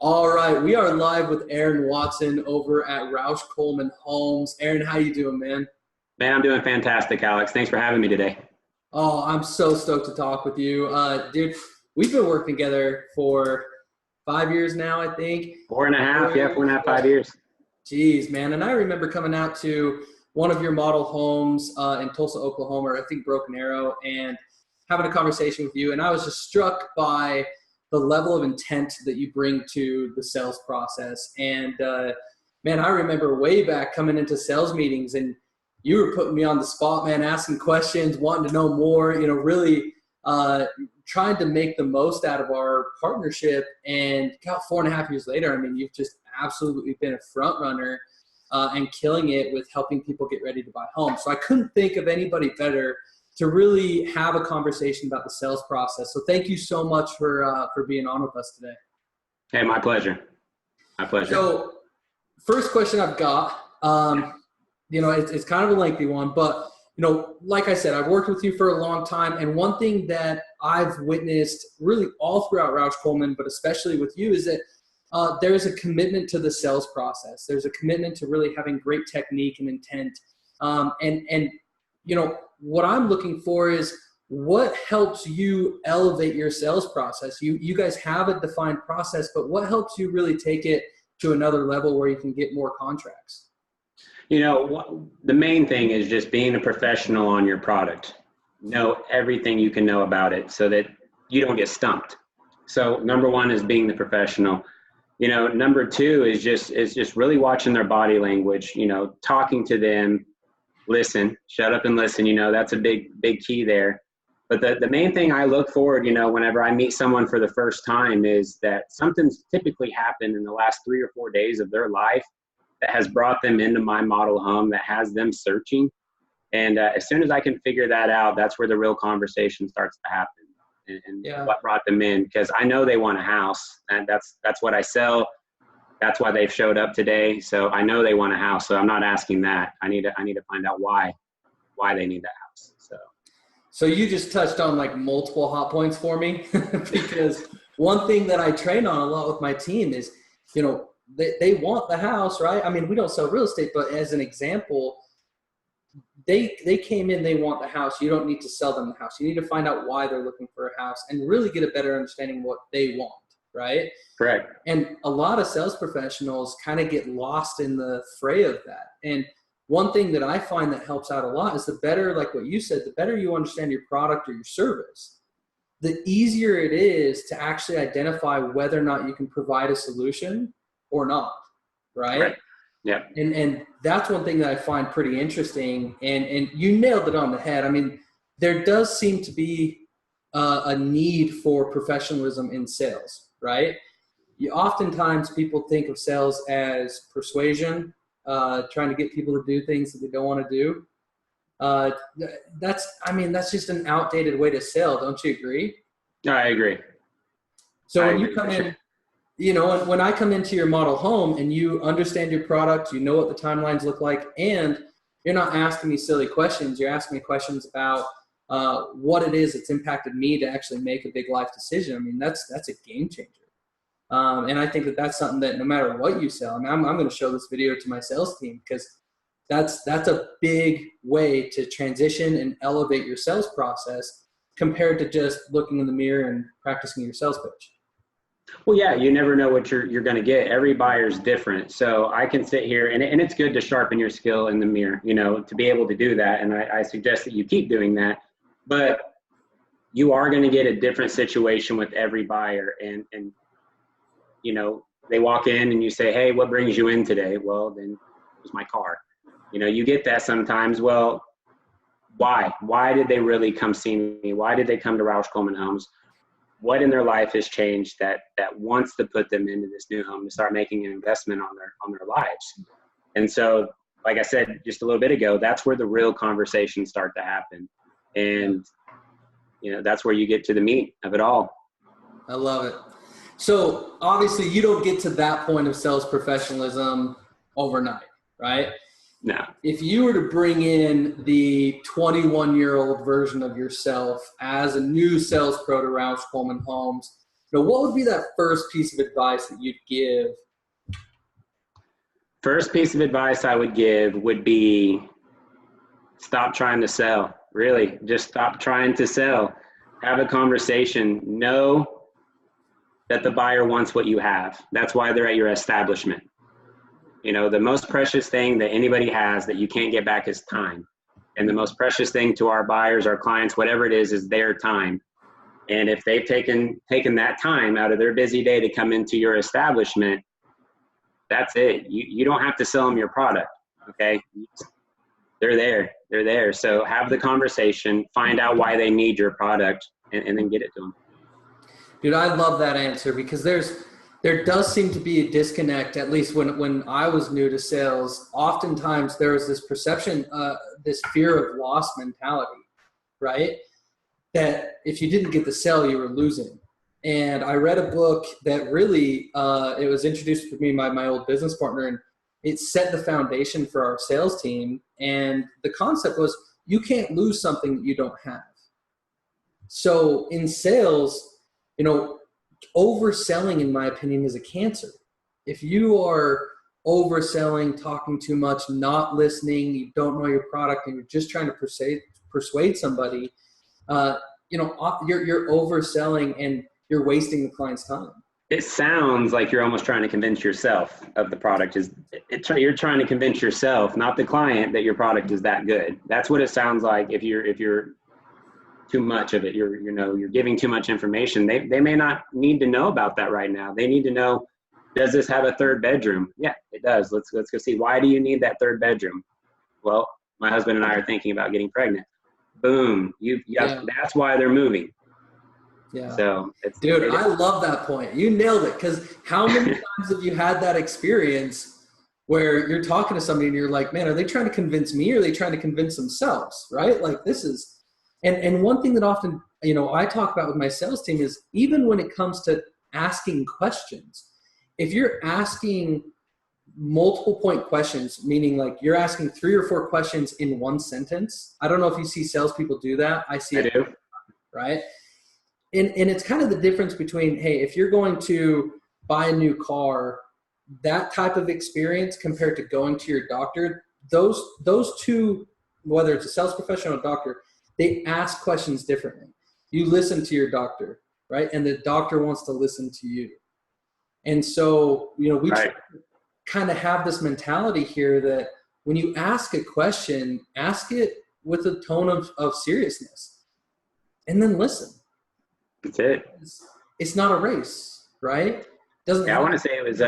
All right, we are live with Aaron Watson over at Roush Coleman Homes. Aaron, how you doing, man? Man, I'm doing fantastic, Alex. Thanks for having me today. Oh, I'm so stoked to talk with you. Dude, we've been working together for 5 years now, I think. Four and a half, yeah, 4 years. 4.5, 5 years. Geez, man. And I remember coming out to one of your model homes in Tulsa, Oklahoma, or I think Broken Arrow, and having a conversation with you. And I was just struck by the level of intent that you bring to the sales process. And man, I remember way back coming into sales meetings and you were putting me on the spot, man, asking questions, wanting to know more, really trying to make the most out of our partnership. And God, 4.5 years later, I mean, you've just absolutely been a front runner and killing it with helping people get ready to buy homes. So I couldn't think of anybody better to really have a conversation about the sales process. So thank you so much for being on with us today. Hey, my pleasure. My pleasure. So first question I've got, it's kind of a lengthy one, but like I said, I've worked with you for a long time. And one thing that I've witnessed really all throughout Roush Coleman, but especially with you, is that there's a commitment to the sales process. There's a commitment to really having great technique and intent. What I'm looking for is what helps you elevate your sales process. You guys have a defined process, but what helps you really take it to another level where you can get more contracts? The main thing is just being a professional on your product. Know everything you can know about it so that you don't get stumped. So number one is being the professional. Number two is just really watching their body language, talking to them, listen, shut up and listen. That's a big key there. But the main thing I look forward, whenever I meet someone for the first time is that something's typically happened in the last 3 or 4 days of their life that has brought them into my model home, that has them searching. And as soon as I can figure that out, that's where the real conversation starts to happen and what brought them in. Because I know they want a house, and that's what I sell. That's why they've showed up today. So I know they want a house. So I'm not asking that. I need to find out why they need that house. So you just touched on like multiple hot points for me because one thing that I train on a lot with my team is, they want the house, right? I mean, we don't sell real estate, but as an example, they came in, they want the house. You don't need to sell them the house. You need to find out why they're looking for a house and really get a better understanding of what they want. Right? Correct. And a lot of sales professionals kind of get lost in the fray of that. And one thing that I find that helps out a lot is the better, like what you said, the better you understand your product or your service, the easier it is to actually identify whether or not you can provide a solution or not. Right? Yeah. And that's one thing that I find pretty interesting. And you nailed it on the head. I mean, there does seem to be a need for professionalism in sales. Right? Oftentimes people think of sales as persuasion, trying to get people to do things that they don't want to do. That's just an outdated way to sell. Don't you agree? No, I agree. So when you come in, when I come into your model home and you understand your product, you know what the timelines look like, and you're not asking me silly questions. You're asking me questions about what it is that's impacted me to actually make a big life decision. I mean, that's a game changer. And I think that that's something that no matter what you sell, I mean, I'm going to show this video to my sales team because that's a big way to transition and elevate your sales process compared to just looking in the mirror and practicing your sales pitch. Well, yeah, you never know what you're going to get. Every buyer's different. So I can sit here and it's good to sharpen your skill in the mirror, to be able to do that. And I suggest that you keep doing that. But you are going to get a different situation with every buyer. And they walk in and you say, hey, what brings you in today? Well, then it was my car. You get that sometimes. Well, why? Why did they really come see me? Why did they come to Roush Coleman Homes? What in their life has changed that wants to put them into this new home to start making an investment on their lives? And so, like I said just a little bit ago, that's where the real conversations start to happen. And, that's where you get to the meat of it all. I love it. So obviously you don't get to that point of sales professionalism overnight, right? No. If you were to bring in the 21-year-old version of yourself as a new sales pro to Roush Coleman Homes, what would be that first piece of advice that you'd give? First piece of advice I would give would be stop trying to sell. Really, just stop trying to sell. Have a conversation. Know that the buyer wants what you have. That's why they're at your establishment. The most precious thing that anybody has that you can't get back is time. And the most precious thing to our buyers, our clients, whatever it is their time. And if they've taken that time out of their busy day to come into your establishment, that's it. You don't have to sell them your product, okay? They're there. So have the conversation, find out why they need your product, and then get it to them. Dude, I love that answer, because there does seem to be a disconnect, at least when I was new to sales. Oftentimes there was this perception, this fear of loss mentality, right? That if you didn't get the sale, you were losing. And I read a book that really, it was introduced to me by my old business partner, and it set the foundation for our sales team. And the concept was, you can't lose something that you don't have. So in sales, overselling, in my opinion, is a cancer. If you are overselling, talking too much, not listening, you don't know your product, and you're just trying to persuade somebody, you're overselling and you're wasting the client's time. It sounds like you're almost trying to convince yourself of the product you're trying to convince yourself, not the client, that your product is that good. That's what it sounds like. If you're too much of it, you're giving too much information. They may not need to know about that right now. They need to know, does this have a third bedroom? Yeah, it does. Let's go see. Why do you need that third bedroom? Well, my husband and I are thinking about getting pregnant. Boom. That's why they're moving. Yeah. So dude, I love that point. You nailed it. Because how many times have you had that experience where you're talking to somebody and you're like, man, are they trying to convince me, or are they trying to convince themselves? Right? Like, this is, and one thing that often, I talk about with my sales team is, even when it comes to asking questions, if you're asking multiple point questions, meaning like you're asking 3 or 4 questions in one sentence. I don't know if you see salespeople do that. I do. Right? And it's kind of the difference between, hey, if you're going to buy a new car, that type of experience compared to going to your doctor, those two, whether it's a sales professional or a doctor, they ask questions differently. You listen to your doctor, right? And the doctor wants to listen to you. And so, we right. kind of have this mentality here that when you ask a question, ask it with a tone of seriousness, and then listen. That's it. It's not a race, right? I want to say it was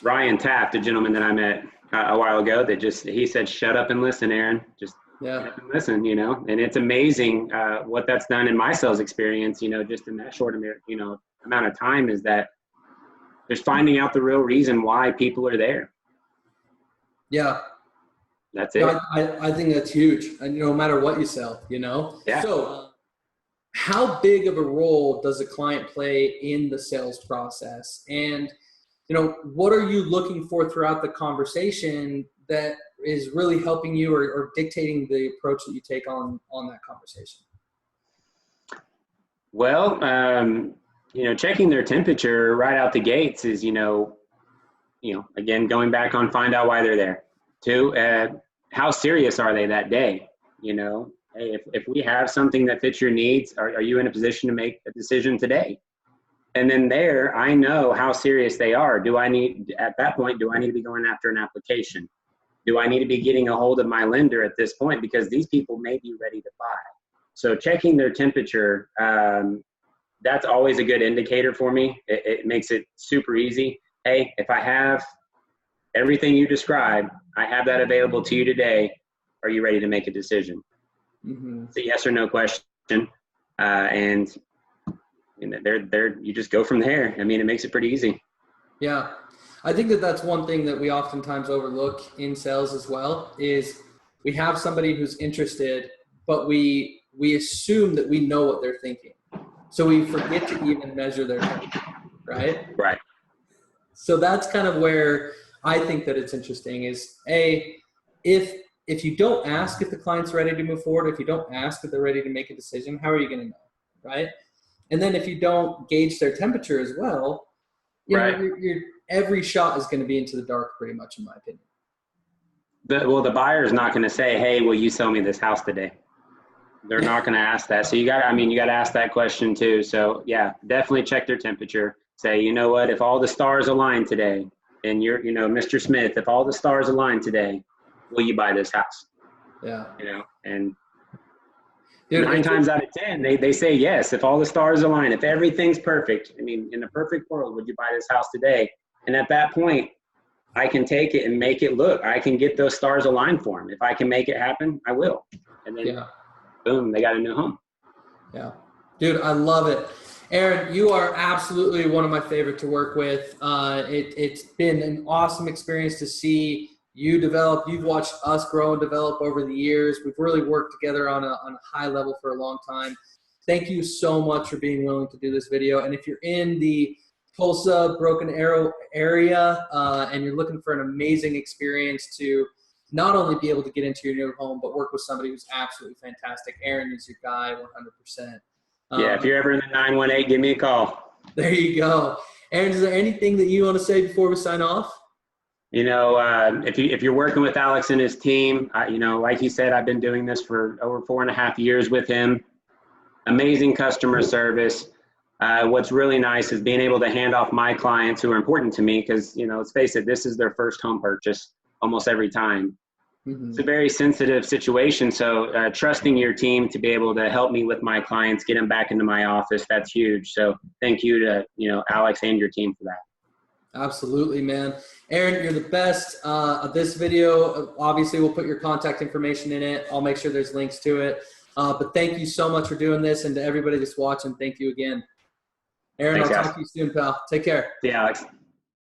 Ryan Taft, a gentleman that I met a while ago, that he said, shut up and listen, Aaron. Just shut up and listen, and it's amazing what that's done in my sales experience, just in that short amount of time, is that just finding out the real reason why people are there. Yeah. That's it. I think that's huge. And no matter what you sell, Yeah. So how big of a role does a client play in the sales process? And, what are you looking for throughout the conversation that is really helping you or dictating the approach that you take on that conversation? Well, checking their temperature right out the gates is, again, going back on find out why they're there. 2, how serious are they that day? Hey, if we have something that fits your needs, are you in a position to make a decision today? And then I know how serious they are. At that point, do I need to be going after an application? Do I need to be getting a hold of my lender at this point? Because these people may be ready to buy. So checking their temperature, that's always a good indicator for me. It makes it super easy. Hey, if I have everything you described, I have that available to you today. Are you ready to make a decision? Mm-hmm. It's a yes or no question. And you just go from there. I mean, it makes it pretty easy. Yeah. I think that's one thing that we oftentimes overlook in sales as well, is we have somebody who's interested, but we assume that we know what they're thinking. So we forget to even measure their temperature, right? Right. So that's kind of where I think that it's interesting is, if you don't ask if the client's ready to move forward, if you don't ask if they're ready to make a decision, how are you going to know, right? And then if you don't gauge their temperature as well, you know, every shot is going to be into the dark pretty much, in my opinion. Well, the buyer's not going to say, hey, will you sell me this house today? They're not going to ask that. So you got to ask that question too. So yeah, definitely check their temperature. Say, you know what, if all the stars align today, and you're, you know, Mr. Smith, if all the stars align today, will you buy this house? Yeah. You know, and Dude, 9 times out of 10, they say yes. If all the stars align, if everything's perfect, I mean, in a perfect world, would you buy this house today? And at that point, I can take it and make it look. I can get those stars aligned for them. If I can make it happen, I will. And then, boom, they got a new home. Yeah. Dude, I love it. Aaron, you are absolutely one of my favorite to work with. It's been an awesome experience to see you develop. You've watched us grow and develop over the years. We've really worked together on a high level for a long time. Thank you so much for being willing to do this video. And if you're in the Tulsa, Broken Arrow area and you're looking for an amazing experience to not only be able to get into your new home, but work with somebody who's absolutely fantastic, Aaron is your guy 100%. Yeah, if you're ever in the 918, give me a call. There you go. Aaron, is there anything that you want to say before we sign off? You know, if you're working with Alex and his team, you know, like he said, I've been doing this for over 4.5 years with him. Amazing customer service. What's really nice is being able to hand off my clients who are important to me because, you know, let's face it, this is their first home purchase almost every time. It's a very sensitive situation. So trusting your team to be able to help me with my clients, get them back into my office, that's huge. So thank you to, you know, Alex and your team for that. Absolutely, man. Aaron, you're the best. This video, obviously, we'll put your contact information in it. I'll make sure there's links to it. But thank you so much for doing this. And to everybody that's watching, thank you again. Aaron, I'll talk to you soon, pal. Take care. See you, Alex.